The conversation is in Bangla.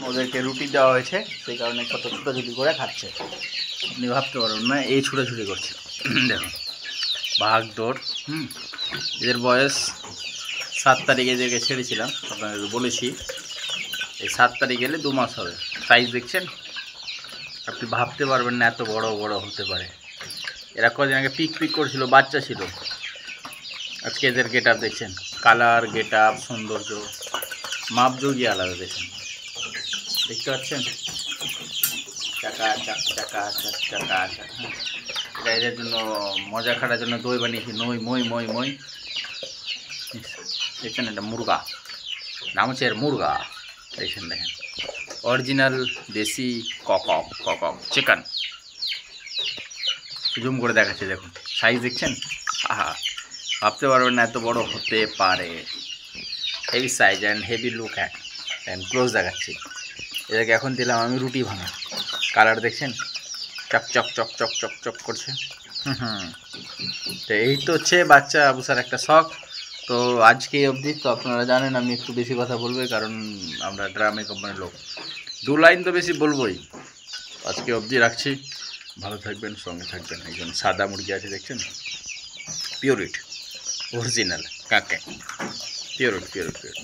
ওদেরকে রুটি দেওয়া হয়েছে, সেই কারণে কত ছুটাছুটি করে খাচ্ছে। আপনি ভাবতে পারবেন না এই ছুটাছুটি করছে। দেখুন ভাগ দৌড়। এদের বয়স 7 তারিখে এদেরকে ছেড়েছিলাম, আপনাদের বলেছি। এই 7 তারিখ গেলে 2 মাস হবে। সাইজ দেখছেন, আপনি ভাবতে পারবেন না এত বড় বড় হতে পারে। এরা কদিন আগে পিক পিক করছিল, বাচ্চা ছিল। আজকে এদের গেট আপ দেখছেন, কালার, গেট আপ, সৌন্দর্য মাপযোগই আলাদা। দেখেন, দেখতে পাচ্ছেন, চাকা চাক চাকা চাক চাকা চাক। এটা এদের জন্য মজা খাটার জন্য দই বানিয়েছি, মই মই মই। দেখছেন, এটা মুরগা, নাম হচ্ছে এর মুরগা। দেখছেন, দেখেন অরিজিনাল দেশি ককক ককক চিকেন। জুম করে দেখাচ্ছি, দেখুন সাইজ দেখছেন। আহা, ভাবতে পারবেন না এত বড় হতে পারে। Heavy size and heavy look and close দেখাচ্ছি। এটাকে এখন দিলাম আমি রুটি ভাঙা। কালার দেখছেন, চক চক চক চক চক চক করছে। তো এই তো হচ্ছে বাচ্চা আবুসার একটা শখ। তো আজকে অবধি তো আপনারা জানেন আমি একটু বেশি কথা বলবো, কারণ আমরা ড্রামে কোম্পানির লোক, 2 লাইন তো বেশি বলবোই। আজকে অবধি রাখছি, ভালো থাকবেন, সঙ্গে থাকবেন। একজন সাদা মুরগি আছে দেখছেন, পিওরিট অরিজিনাল কাকে, পিওরিট পিওরিট পিওরিট।